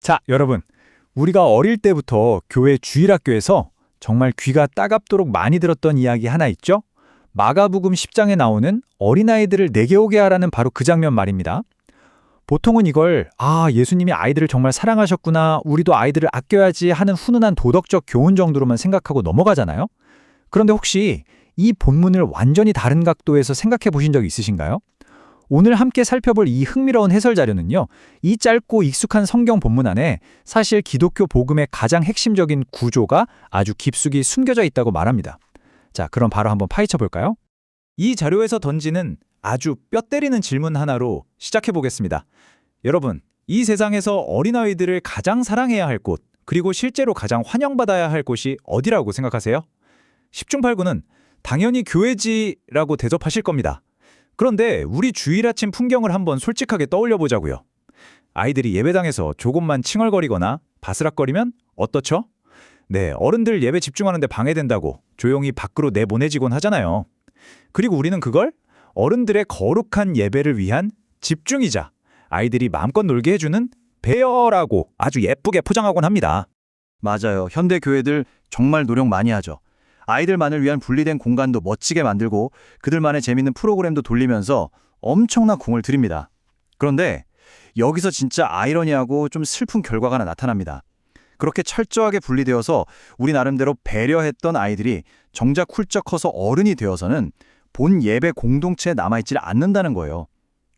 자, 여러분. 우리가 어릴 때부터 교회 주일학교에서 정말 귀가 따갑도록 많이 들었던 이야기 하나 있죠? 마가복음 10장에 나오는 어린아이들을 내게 오게 하라는 바로 그 장면 말입니다. 보통은 이걸 예수님이 아이들을 정말 사랑하셨구나, 우리도 아이들을 아껴야지 하는 훈훈한 도덕적 교훈 정도로만 생각하고 넘어가잖아요. 그런데 혹시 이 본문을 완전히 다른 각도에서 생각해 보신 적 있으신가요? 오늘 함께 살펴볼 이 흥미로운 해설 자료는요, 이 짧고 익숙한 성경 본문 안에 사실 기독교 복음의 가장 핵심적인 구조가 아주 깊숙이 숨겨져 있다고 말합니다. 자, 그럼 바로 한번 파헤쳐 볼까요? 이 자료에서 던지는 아주 뼈 때리는 질문 하나로 시작해 보겠습니다. 여러분, 이 세상에서 어린아이들을 가장 사랑해야 할 곳, 그리고 실제로 가장 환영받아야 할 곳이 어디라고 생각하세요? 10중 8구는 당연히 교회지라고 대접하실 겁니다. 그런데 우리 주일 아침 풍경을 한번 솔직하게 떠올려 보자고요. 아이들이 예배당에서 조금만 칭얼거리거나 바스락거리면 어떻죠? 네, 어른들 예배 집중하는데 방해된다고 조용히 밖으로 내보내지곤 하잖아요. 그리고 우리는 그걸 어른들의 거룩한 예배를 위한 집중이자 아이들이 마음껏 놀게 해주는 배려라고 아주 예쁘게 포장하곤 합니다. 맞아요. 현대 교회들 정말 노력 많이 하죠. 아이들만을 위한 분리된 공간도 멋지게 만들고 그들만의 재밌는 프로그램도 돌리면서 엄청난 공을 들입니다. 그런데 여기서 진짜 아이러니하고 좀 슬픈 결과가 하나 나타납니다. 그렇게 철저하게 분리되어서 우리 나름대로 배려했던 아이들이 정작 훌쩍 커서 어른이 되어서는 본 예배 공동체에 남아있질 않는다는 거예요.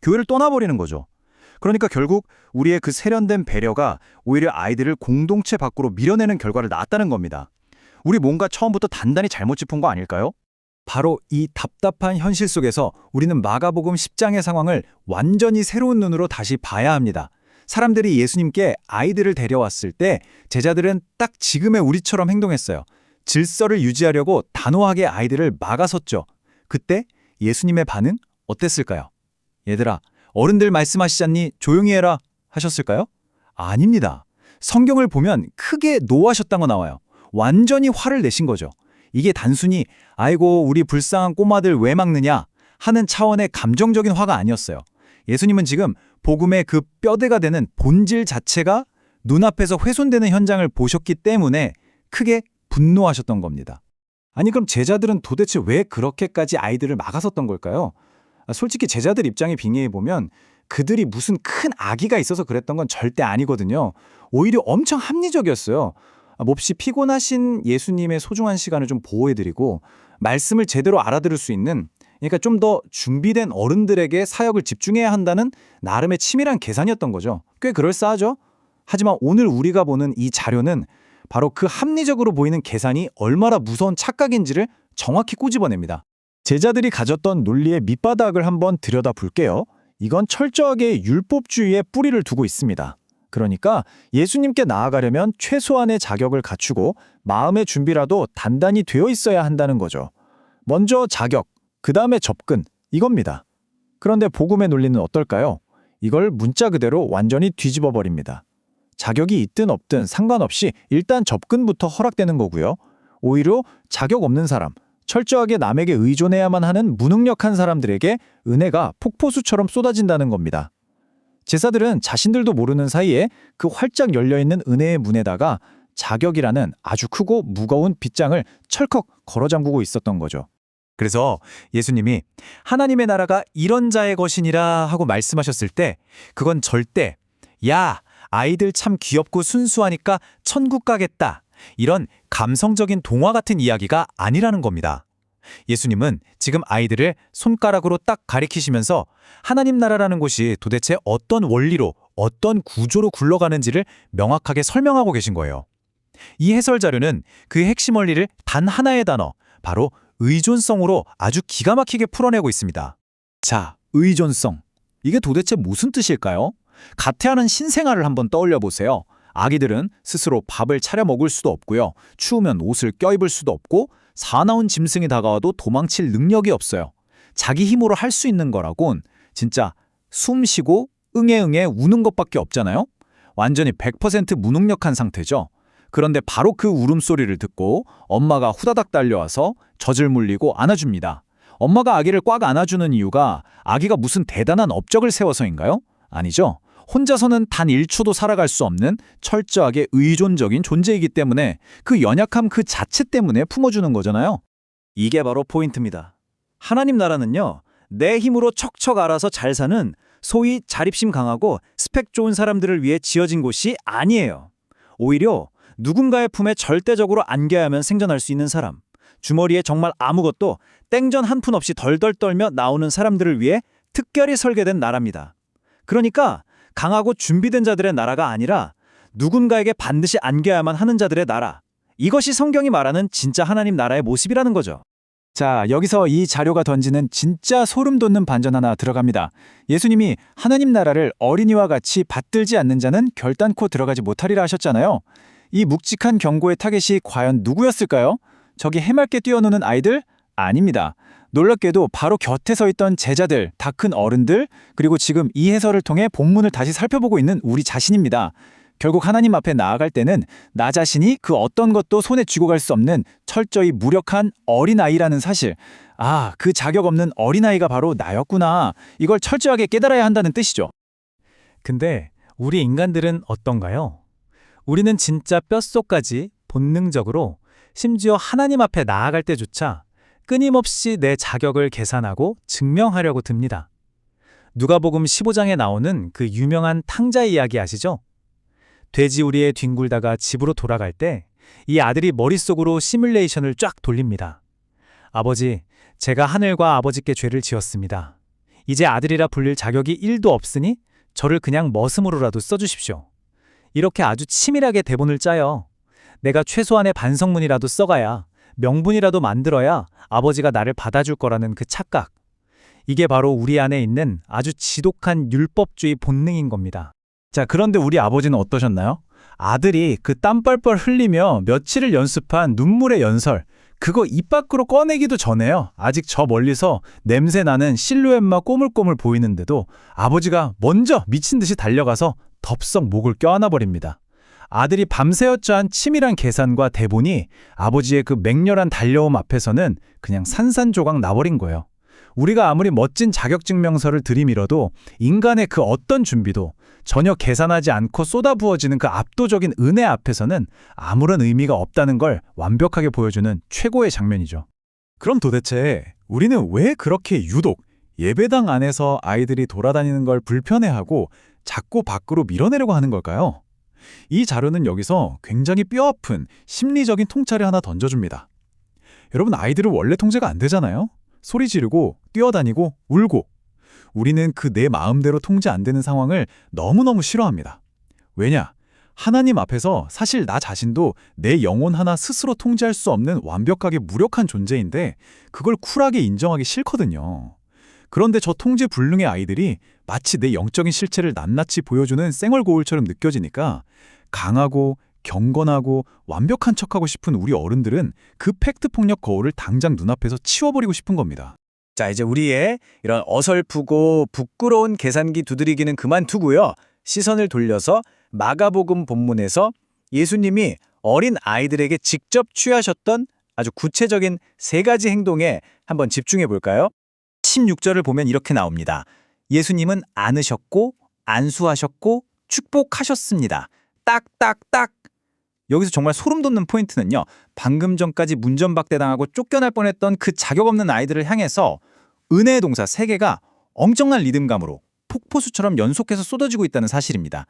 교회를 떠나버리는 거죠. 그러니까 결국 우리의 그 세련된 배려가 오히려 아이들을 공동체 밖으로 밀어내는 결과를 낳았다는 겁니다. 우리 뭔가 처음부터 단단히 잘못 짚은 거 아닐까요? 바로 이 답답한 현실 속에서 우리는 마가복음 10장의 상황을 완전히 새로운 눈으로 다시 봐야 합니다. 사람들이 예수님께 아이들을 데려왔을 때 제자들은 딱 지금의 우리처럼 행동했어요. 질서를 유지하려고 단호하게 아이들을 막아섰죠. 그때 예수님의 반응 어땠을까요? 얘들아, 어른들 말씀하시잖니 조용히 해라 하셨을까요? 아닙니다. 성경을 보면 크게 노하셨다고 나와요. 완전히 화를 내신 거죠. 이게 단순히 아이고 우리 불쌍한 꼬마들 왜 막느냐 하는 차원의 감정적인 화가 아니었어요. 예수님은 지금 복음의 그 뼈대가 되는 본질 자체가 눈앞에서 훼손되는 현장을 보셨기 때문에 크게 분노하셨던 겁니다. 아니 그럼 제자들은 도대체 왜 그렇게까지 아이들을 막아섰던 걸까요? 솔직히 제자들 입장에 빙의해보면 그들이 무슨 큰 악의가 있어서 그랬던 건 절대 아니거든요. 오히려 엄청 합리적이었어요. 몹시 피곤하신 예수님의 소중한 시간을 좀 보호해드리고 말씀을 제대로 알아들을 수 있는, 그러니까 좀 더 준비된 어른들에게 사역을 집중해야 한다는 나름의 치밀한 계산이었던 거죠. 꽤 그럴싸하죠? 하지만 오늘 우리가 보는 이 자료는 바로 그 합리적으로 보이는 계산이 얼마나 무서운 착각인지를 정확히 꼬집어냅니다. 제자들이 가졌던 논리의 밑바닥을 한번 들여다볼게요. 이건 철저하게 율법주의에 뿌리를 두고 있습니다. 그러니까 예수님께 나아가려면 최소한의 자격을 갖추고 마음의 준비라도 단단히 되어 있어야 한다는 거죠. 먼저 자격, 그 다음에 접근, 이겁니다. 그런데 복음의 논리는 어떨까요? 이걸 문자 그대로 완전히 뒤집어 버립니다. 자격이 있든 없든 상관없이 일단 접근부터 허락되는 거고요. 오히려 자격 없는 사람, 철저하게 남에게 의존해야만 하는 무능력한 사람들에게 은혜가 폭포수처럼 쏟아진다는 겁니다. 제사들은 자신들도 모르는 사이에 그 활짝 열려있는 은혜의 문에다가 자격이라는 아주 크고 무거운 빗장을 철컥 걸어잠그고 있었던 거죠. 그래서 예수님이 하나님의 나라가 이런 자의 것이니라 하고 말씀하셨을 때 그건 절대 야, 아이들 참 귀엽고 순수하니까 천국 가겠다, 이런 감성적인 동화 같은 이야기가 아니라는 겁니다. 예수님은 지금 아이들을 손가락으로 딱 가리키시면서 하나님 나라라는 곳이 도대체 어떤 원리로, 어떤 구조로 굴러가는지를 명확하게 설명하고 계신 거예요. 이 해설 자료는 그 핵심 원리를 단 하나의 단어, 바로 의존성으로 아주 기가 막히게 풀어내고 있습니다. 자, 의존성. 이게 도대체 무슨 뜻일까요? 가태하는 신생아를 한번 떠올려 보세요. 아기들은 스스로 밥을 차려 먹을 수도 없고요. 추우면 옷을 껴입을 수도 없고 사나운 짐승이 다가와도 도망칠 능력이 없어요. 자기 힘으로 할 수 있는 거라곤 진짜 숨 쉬고 응애응애 우는 것밖에 없잖아요. 완전히 100% 무능력한 상태죠. 그런데 바로 그 울음소리를 듣고 엄마가 후다닥 달려와서 젖을 물리고 안아줍니다. 엄마가 아기를 꽉 안아주는 이유가 아기가 무슨 대단한 업적을 세워서인가요? 아니죠. 혼자서는 단 1초도 살아갈 수 없는 철저하게 의존적인 존재이기 때문에 그 연약함 그 자체 때문에 품어주는 거잖아요. 이게 바로 포인트입니다. 하나님 나라는요, 내 힘으로 척척 알아서 잘 사는 소위 자립심 강하고 스펙 좋은 사람들을 위해 지어진 곳이 아니에요. 오히려 누군가의 품에 절대적으로 안겨야만 생존할 수 있는 사람, 주머니에 정말 아무것도 땡전 한 푼 없이 덜덜 떨며 나오는 사람들을 위해 특별히 설계된 나라입니다. 그러니까 강하고 준비된 자들의 나라가 아니라 누군가에게 반드시 안겨야만 하는 자들의 나라. 이것이 성경이 말하는 진짜 하나님 나라의 모습이라는 거죠. 자, 여기서 이 자료가 던지는 진짜 소름 돋는 반전 하나 들어갑니다. 예수님이 하나님 나라를 어린이와 같이 받들지 않는 자는 결단코 들어가지 못하리라 하셨잖아요. 이 묵직한 경고의 타겟이 과연 누구였을까요? 저기 해맑게 뛰어노는 아이들? 아닙니다. 놀랍게도 바로 곁에 서 있던 제자들, 다 큰 어른들, 그리고 지금 이 해설을 통해 본문을 다시 살펴보고 있는 우리 자신입니다. 결국 하나님 앞에 나아갈 때는 나 자신이 그 어떤 것도 손에 쥐고 갈 수 없는 철저히 무력한 어린아이라는 사실. 아, 그 자격 없는 어린아이가 바로 나였구나. 이걸 철저하게 깨달아야 한다는 뜻이죠. 근데 우리 인간들은 어떤가요? 우리는 진짜 뼛속까지 본능적으로 심지어 하나님 앞에 나아갈 때조차 끊임없이 내 자격을 계산하고 증명하려고 듭니다. 누가복음 15장에 나오는 그 유명한 탕자 이야기 아시죠? 돼지우리에 뒹굴다가 집으로 돌아갈 때 이 아들이 머릿속으로 시뮬레이션을 쫙 돌립니다. 아버지, 제가 하늘과 아버지께 죄를 지었습니다. 이제 아들이라 불릴 자격이 1도 없으니 저를 그냥 머슴으로라도 써주십시오. 이렇게 아주 치밀하게 대본을 짜요. 내가 최소한의 반성문이라도 써가야, 명분이라도 만들어야 아버지가 나를 받아줄 거라는 그 착각. 이게 바로 우리 안에 있는 아주 지독한 율법주의 본능인 겁니다. 자, 그런데 우리 아버지는 어떠셨나요? 아들이 그 땀 뻘뻘 흘리며 며칠을 연습한 눈물의 연설, 그거 입 밖으로 꺼내기도 전에요. 아직 저 멀리서 냄새나는 실루엣만 꼬물꼬물 보이는데도 아버지가 먼저 미친 듯이 달려가서 덥석 목을 껴안아 버립니다. 아들이 밤새웠자 한 치밀한 계산과 대본이 아버지의 그 맹렬한 달려옴 앞에서는 그냥 산산조각 나버린 거예요. 우리가 아무리 멋진 자격증명서를 들이밀어도 인간의 그 어떤 준비도 전혀 계산하지 않고 쏟아부어지는 그 압도적인 은혜 앞에서는 아무런 의미가 없다는 걸 완벽하게 보여주는 최고의 장면이죠. 그럼 도대체 우리는 왜 그렇게 유독 예배당 안에서 아이들이 돌아다니는 걸 불편해하고 자꾸 밖으로 밀어내려고 하는 걸까요? 이 자료는 여기서 굉장히 뼈아픈 심리적인 통찰을 하나 던져줍니다. 여러분, 아이들은 원래 통제가 안 되잖아요? 소리 지르고 뛰어다니고 울고. 우리는 그 내 마음대로 통제 안 되는 상황을 너무너무 싫어합니다. 왜냐? 하나님 앞에서 사실 나 자신도 내 영혼 하나 스스로 통제할 수 없는 완벽하게 무력한 존재인데 그걸 쿨하게 인정하기 싫거든요. 그런데 저 통제 불능의 아이들이 마치 내 영적인 실체를 낱낱이 보여주는 쌩얼거울처럼 느껴지니까 강하고 경건하고 완벽한 척하고 싶은 우리 어른들은 그 팩트 폭력 거울을 당장 눈앞에서 치워버리고 싶은 겁니다. 자, 이제 우리의 이런 어설프고 부끄러운 계산기 두드리기는 그만두고요. 시선을 돌려서 마가복음 본문에서 예수님이 어린 아이들에게 직접 취하셨던 아주 구체적인 3가지 행동에 한번 집중해 볼까요? 16절을 보면 이렇게 나옵니다. 예수님은 안으셨고 안수하셨고 축복하셨습니다. 딱딱딱. 여기서 정말 소름 돋는 포인트는요. 방금 전까지 문전박대당하고 쫓겨날 뻔했던 그 자격 없는 아이들을 향해서 은혜의 동사 3개가 엄청난 리듬감으로 폭포수처럼 연속해서 쏟아지고 있다는 사실입니다.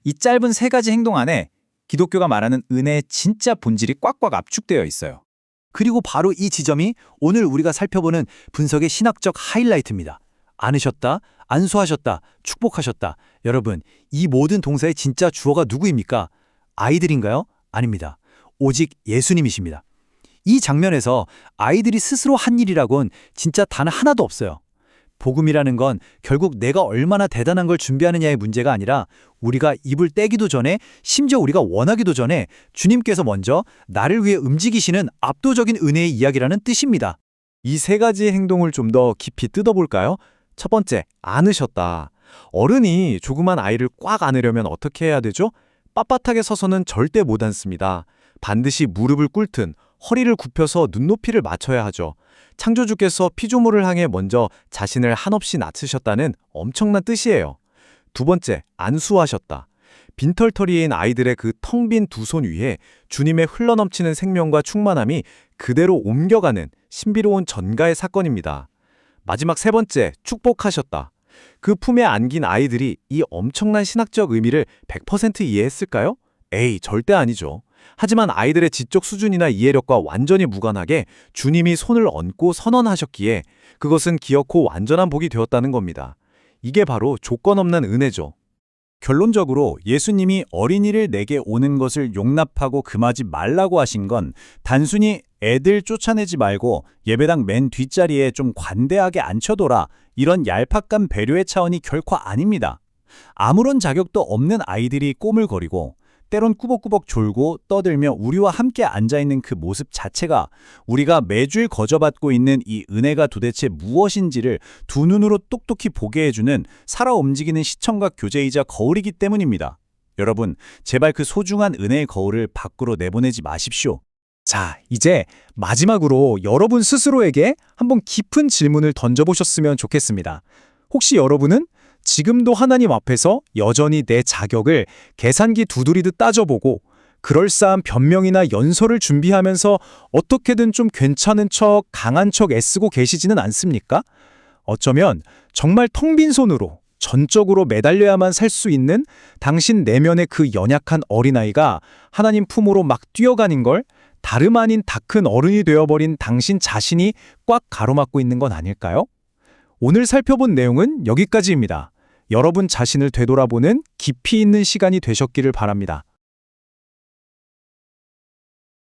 이 짧은 3가지 행동 안에 기독교가 말하는 은혜의 진짜 본질이 꽉꽉 압축되어 있어요. 그리고 바로 이 지점이 오늘 우리가 살펴보는 분석의 신학적 하이라이트입니다. 안으셨다, 안수하셨다, 축복하셨다. 여러분, 이 모든 동사의 진짜 주어가 누구입니까? 아이들인가요? 아닙니다. 오직 예수님이십니다. 이 장면에서 아이들이 스스로 한 일이라곤 진짜 단 하나도 없어요. 복음이라는 건 결국 내가 얼마나 대단한 걸 준비하느냐의 문제가 아니라 우리가 입을 떼기도 전에, 심지어 우리가 원하기도 전에 주님께서 먼저 나를 위해 움직이시는 압도적인 은혜의 이야기라는 뜻입니다. 이 3가지 행동을 좀 더 깊이 뜯어볼까요? 첫 번째, 안으셨다. 어른이 조그만 아이를 꽉 안으려면 어떻게 해야 되죠? 빳빳하게 서서는 절대 못 앉습니다. 반드시 무릎을 꿇든 허리를 굽혀서 눈높이를 맞춰야 하죠. 창조주께서 피조물을 향해 먼저 자신을 한없이 낮추셨다는 엄청난 뜻이에요. 두 번째, 안수하셨다. 빈털터리인 아이들의 그 텅 빈 두 손 위에 주님의 흘러넘치는 생명과 충만함이 그대로 옮겨가는 신비로운 전가의 사건입니다. 마지막 세 번째, 축복하셨다. 그 품에 안긴 아이들이 이 엄청난 신학적 의미를 100% 이해했을까요? 에이, 절대 아니죠. 하지만 아이들의 지적 수준이나 이해력과 완전히 무관하게 주님이 손을 얹고 선언하셨기에 그것은 기어코 완전한 복이 되었다는 겁니다. 이게 바로 조건 없는 은혜죠. 결론적으로 예수님이 어린이를 내게 오는 것을 용납하고 금하지 말라고 하신 건 단순히 애들 쫓아내지 말고 예배당 맨 뒷자리에 좀 관대하게 앉혀둬라 이런 얄팍한 배려의 차원이 결코 아닙니다. 아무런 자격도 없는 아이들이 꼬물거리고 때론 꾸벅꾸벅 졸고 떠들며 우리와 함께 앉아있는 그 모습 자체가 우리가 매주일 거저받고 있는 이 은혜가 도대체 무엇인지를 두 눈으로 똑똑히 보게 해주는 살아 움직이는 시청각 교재이자 거울이기 때문입니다. 여러분, 제발 그 소중한 은혜의 거울을 밖으로 내보내지 마십시오. 자, 이제 마지막으로 여러분 스스로에게 한번 깊은 질문을 던져보셨으면 좋겠습니다. 혹시 여러분은 지금도 하나님 앞에서 여전히 내 자격을 계산기 두드리듯 따져보고 그럴싸한 변명이나 연설을 준비하면서 어떻게든 좀 괜찮은 척, 강한 척 애쓰고 계시지는 않습니까? 어쩌면 정말 텅 빈 손으로 전적으로 매달려야만 살 수 있는 당신 내면의 그 연약한 어린아이가 하나님 품으로 막 뛰어가는 걸 다름 아닌 다 큰 어른이 되어버린 당신 자신이 꽉 가로막고 있는 건 아닐까요? 오늘 살펴본 내용은 여기까지입니다. 여러분 자신을 되돌아보는 깊이 있는 시간이 되셨기를 바랍니다.